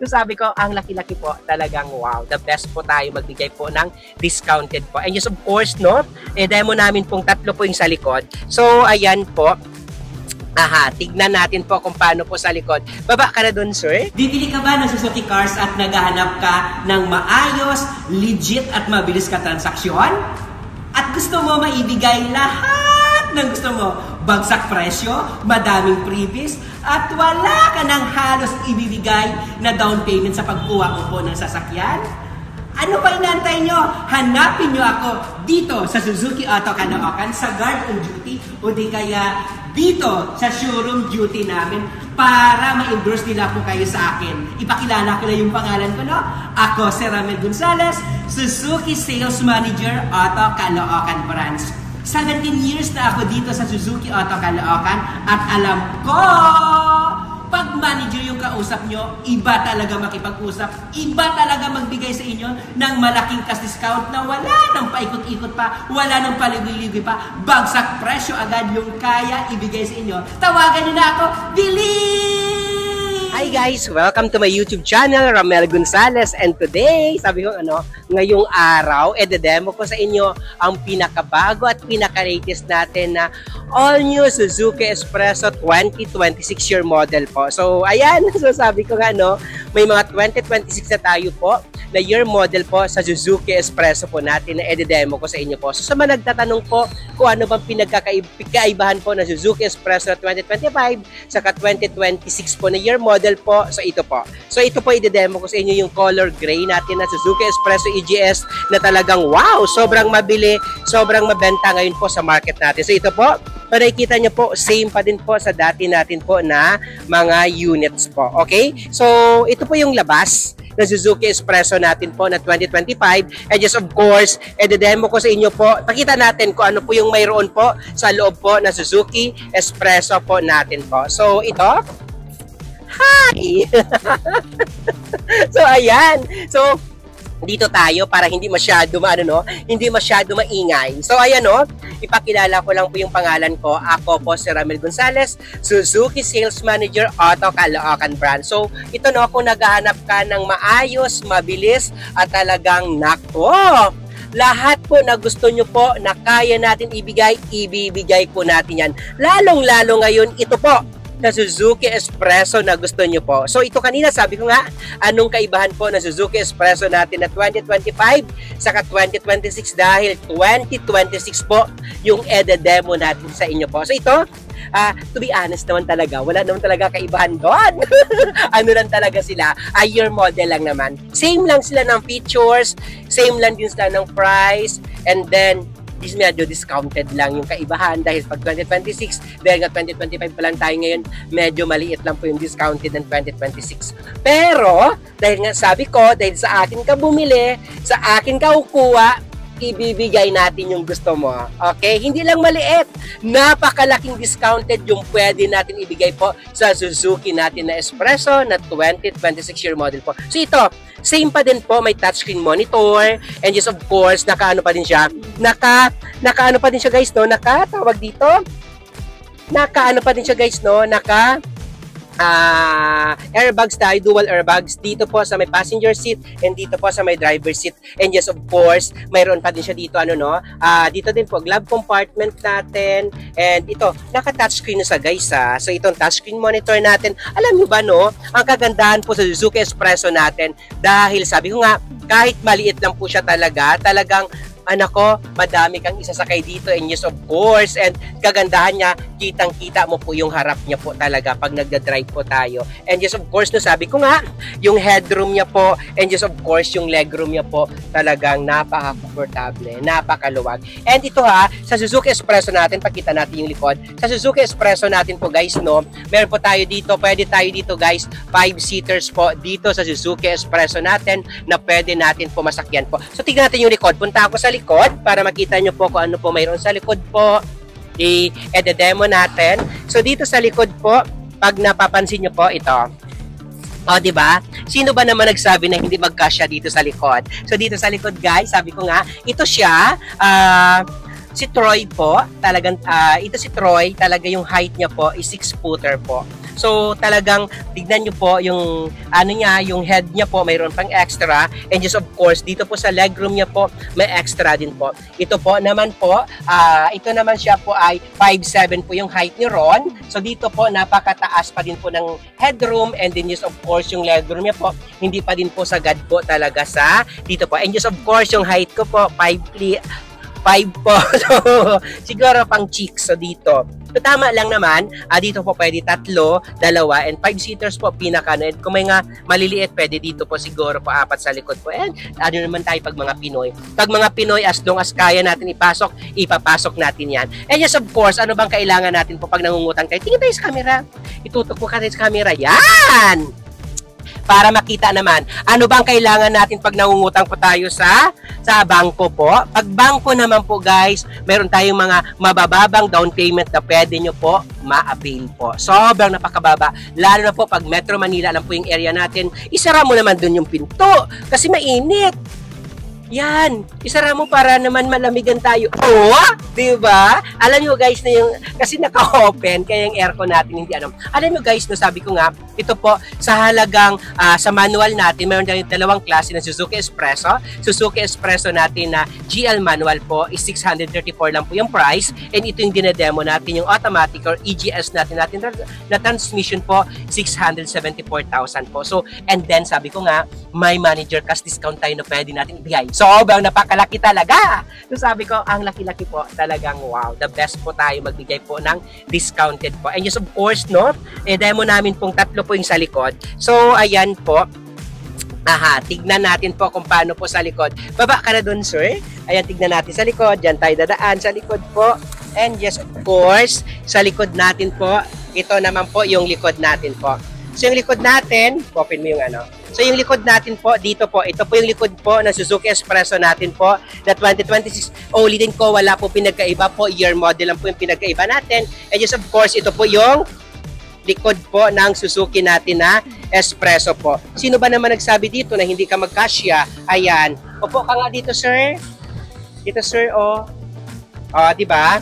So sabi ko, ang laki-laki po, talagang wow, the best po tayo magbigay po ng discounted po. And yes, of course, no, demo namin pong tatlo po yung sa likod. So, ayan po. Tignan natin po kung paano po sa likod. Baba ka na dun, sir. Bibili ka ba ng Suzuki Cars at naghahanap ka ng maayos, legit at mabilis ka transaksyon? At gusto mo maibigay lahat ng gusto mo? Bagsak presyo, madaming freebies, at wala ka nang halos ibibigay na down payment sa pagkuha mo po ng sasakyan? Ano pa inaantay nyo? Hanapin nyo ako dito sa Suzuki Auto Caloocan sa guard on duty o di kaya dito sa showroom duty namin para ma-endorse nila po kayo sa akin. Ipakilala ko na yung pangalan ko, no? Ako si Ramel Gonzalez, Suzuki Sales Manager Auto Caloocan Branch. 17 years na ako dito sa Suzuki Auto Caloocan at alam ko pag manager yung kausap nyo, iba talaga makipag-usap, iba talaga magbigay sa inyo ng malaking cash discount na wala nang paikot-ikot pa, wala nang paligoy-ligoy pa, bagsak presyo agad yung kaya ibigay sa inyo. Tawagan nyo na ako, Billy! Hi guys! Welcome to my YouTube channel, Ramel Gonzalez. And today, sabi ko ngayong araw, demo ko sa inyo ang pinakabago at pinaka-latest natin na all-new Suzuki Espresso 2026 year model po. So, ayan. So, sabi ko may mga 2026 na tayo po na year model po sa Suzuki Espresso po natin na demo ko sa inyo po. So, sa mga nagtatanong po kung ano bang pinagkakaibahan po na Suzuki Espresso 2025 saka 2026 po na year model po. So, ito po. So, ito po i-demo ko sa inyo yung color gray natin na Suzuki Espresso EGS na talagang wow! Sobrang mabili, sobrang mabenta ngayon po sa market natin. So, ito po, nakikita nyo po, same pa din po sa dati natin po na mga units po. Okay? So, ito po yung labas ng Suzuki Espresso natin po na 2025. And just of course, demo ko sa inyo po. Pakita natin kung ano po yung mayroon po sa loob po na Suzuki Espresso po natin po. So, ito. Hi! So, ayan. So, dito tayo para hindi masyado hindi masyado maingay. So ayan ipakilala ko lang po yung pangalan ko. Ako po si Ramel Gonzalez, Suzuki Sales Manager Auto Caloocan Branch. So ito kung naghahanap ka ng maayos, mabilis at talagang lahat po na gusto nyo po na kaya natin ibibigay po natin yan. Lalong-lalo ngayon ito po na Suzuki Espresso na gusto nyo po. So ito kanina sabi ko nga, anong kaibahan po na Suzuki Espresso natin na 2025 saka 2026 dahil 2026 po yung demo natin sa inyo po. So ito, to be honest naman talaga, wala naman talaga kaibahan doon. Ano lang talaga sila, year model lang naman. Same lang sila ng features, same lang din sila ng price, and then medyo discounted lang yung kaibahan dahil pag 2026, dahil nga 2025 pa lang tayo ngayon, medyo maliit lang po yung discounted ng 2026. Pero, dahil nga sabi ko, dahil sa akin ka bumili, sa akin ka kukuha, ibibigay natin yung gusto mo. Okay? Hindi lang maliit. Napakalaking discounted yung pwede natin ibigay po sa Suzuki natin na Espresso na 2026 year model po. So ito, same pa din po, may touchscreen monitor, and yes, of course, naka-ano pa din siya guys, naka-tawag dito, naka-ano pa din siya guys, airbags tayo, dual airbags dito po sa may passenger seat and dito po sa may driver seat. And yes, of course, mayroon pa din siya dito dito din po glove compartment natin, and ito naka-touchscreen na sa guys So itong touchscreen monitor natin, alam niyo ba ang kagandahan po sa Suzuki Espresso natin dahil sabi ko nga kahit maliit lang po siya talagang madami kang isasakay dito, and yes, of course, and kagandahan niya, kitang-kita mo po yung harap niya po talaga pag nagda-drive po tayo. And yes, of course, sabi ko nga, yung headroom niya po, and yes, of course, yung legroom niya po, talagang napaka-comfortable, napakaluwag. And ito sa Suzuki Espresso natin, pakita natin yung likod. Sa Suzuki Espresso natin po guys, meron po tayo dito, pwede tayo dito guys, 5-seaters po dito sa Suzuki Espresso natin na pwede natin po masakyan po. So, tignan natin yung likod. Punta ako sa likod para makita nyo po kung ano po mayroon sa likod po. I-demo natin. So dito sa likod po, pag napapansin nyo po ito. Di ba? Sino ba naman nagsabi na hindi magkasya dito sa likod? So dito sa likod guys, sabi ko nga, ito siya, si Troy po, talagang ito si Troy, talaga yung height niya po is 6-footer po. So talagang tignan nyo po yung ano niya, yung head niya po mayroon pang extra, and just of course dito po sa legroom niya po may extra din po. Ito po naman po, ito naman siya po ay 5'7" po yung height ni Ron. So dito po napakataas pa din po ng headroom, and then just of course yung legroom niya po hindi pa din po sagad po talaga sa dito po. And just of course yung height ko po 5 po. So, siguro pang cheeks. So, dito. So, tama lang naman. Dito po pwede 3, 2, and 5 seaters po pinaka. And kung may nga maliliit, pwede dito po siguro po 4 sa likod po. And ano naman tayo pag mga Pinoy. Pag mga Pinoy, as long as kaya natin ipasok, ipapasok natin yan. And yes, of course, ano bang kailangan natin po pag nangungutang kayo? Tingin tayo sa camera. Itutok po kayo sa camera. Yan! Para makita naman, ano bang kailangan natin pag nangungutang po tayo sa bangko po. Pag bangko naman po guys, meron tayong mga mabababang down payment na pwede nyo po ma-avail po. Sobrang napakababa. Lalo na po pag Metro Manila lang po yung area natin, isara mo naman dun yung pinto kasi mainit. Yan, isara mo para naman malamigan tayo. Oh, di ba? Alam nyo guys na yung, kasi naka-open, kaya yung aircon natin hindi ano. Alam nyo guys, no, sabi ko nga, ito po, sa halagang, sa manual natin, meron tayong dalawang klase ng Suzuki Espresso. Suzuki Espresso natin na GL manual po is 634 lang po yung price. And ito yung dinedemo natin, yung automatic or EGS natin na transmission po, 674,000 po. So, and then sabi ko nga, may manager cash discount tayo na pwede natin ibigay. Sobrang napakalaki talaga. So sabi ko, ang laki-laki po talagang wow. The best po tayo magbigay po ng discounted po. And just of course, no, demo namin pong 3 po yung sa likod. So ayan po. Tignan natin po kung paano po sa likod. Baba ka na dun, sir. Ayan, tignan natin sa likod. Diyan tayo dadaan sa likod po. And yes, of course, sa likod natin po, ito naman po yung likod natin po. So yung likod natin, open mo yung ano. So yung likod natin po, dito po, ito po yung likod po ng Suzuki Espresso natin po na 2026. Ulitin ko, wala po pinagkaiba po. Year model lang po yung pinagkaiba natin. And yes, of course, ito po yung likod po ng Suzuki natin na Espresso po. Sino ba naman nagsabi dito na hindi ka magkasya? Ayan. Opo ka nga dito, sir. Dito, sir, oh. Oh, di ba?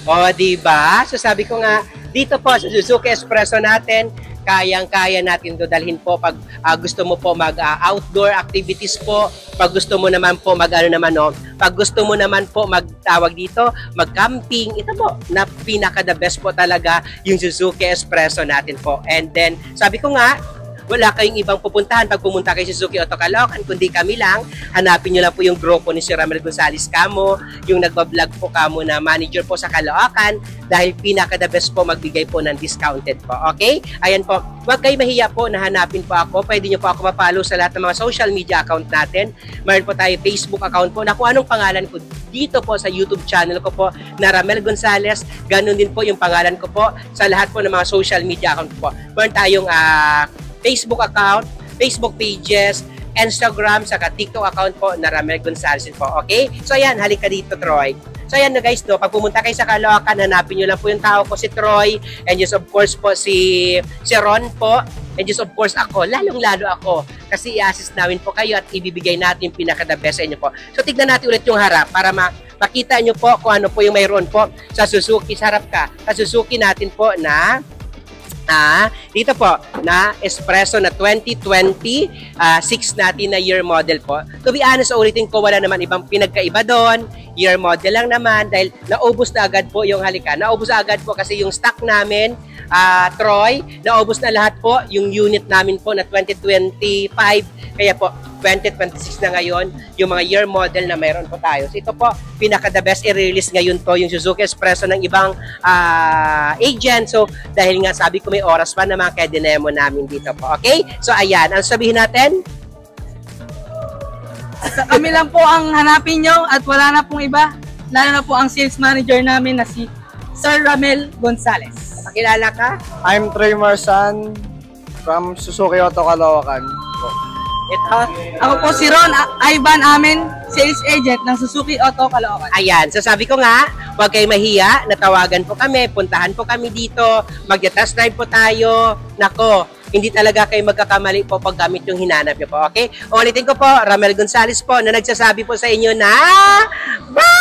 Oh, di ba? So sabi ko nga, dito po sa Suzuki Espresso natin, kayang-kaya natin dodalhin po pag gusto mo po mag-outdoor activities po, pag gusto mo naman po pag gusto mo naman po magtawag dito, mag-camping, ito po, na pinaka-the best po talaga yung Suzuki Espresso natin po. And then, sabi ko nga, wala kayong ibang pupuntahan pag pumunta kayo sa Suzuki Auto Caloocan, kundi kami lang. Hanapin nyo lang po yung grupo ni Sir Ramel Gonzales Kamo, yung nagbablog po kamo na manager po sa Caloocan, dahil pinaka-the best po magbigay po ng discounted po. Okay? Ayan po. Huwag kayo mahiya po na hanapin po ako. Pwede nyo po ako mapollow sa lahat ng mga social media account natin. Mayroon po tayo Facebook account po na kung anong pangalan ko dito po sa YouTube channel ko po na Ramel Gonzales. Ganun din po yung pangalan ko po sa lahat po ng mga social media account po. Mayroon tayong Facebook account, Facebook pages, Instagram, saka TikTok account po na Ramel Gonzales po. Okay? So ayan, halika dito, Troy. So ayan na guys, no, pag pumunta kayo sa Caloocan, hanapin nyo lang po yung tao ko, si Troy, and just of course po si Ron po, and just of course ako, lalong-lalo ako, kasi i-assist namin po kayo at ibibigay natin pinaka-the best sa inyo po. So tignan natin ulit yung harap para makita nyo po kung ano po yung mayroon po sa Suzuki. Sa harap ka, sa Suzuki natin po na dito po na Espresso na 2026 natin na year model po. To be honest, ulitin ko, wala naman ibang pinagkaiba doon. Year model lang naman dahil naubos na agad po yung naubos na agad po kasi yung stock namin, Troy, naubos na lahat po yung unit namin po na 2025. Kaya po 2026 na ngayon yung mga year model na mayroon po tayo. So ito po, pinaka-the best i-release ngayon po yung Suzuki Espresso ng ibang agent. So dahil nga sabi ko may oras pa naman kaya dinemo namin dito po. Okay? So ayan, ang sabihin natin? Kami lang po ang hanapin nyo at wala na pong iba. Lalo na po ang sales manager namin na si Sir Ramel Gonzales. Pakilala ka? I'm Trey Marsan from Suzuki Auto Caloocan. Ito. Ako po si Ron Ivan Amen, sales agent ng Suzuki Auto Caloocan. Ayan, so sabi ko nga, huwag kayo mahiya, natawagan po kami, puntahan po kami dito, mag-test drive po tayo. Nako, hindi talaga kayo magkakamali po pag gamit yung hinanap nyo po, okay? Ulitin ko po, Ramel Gonzales po, na nagsasabi po sa inyo na, bye!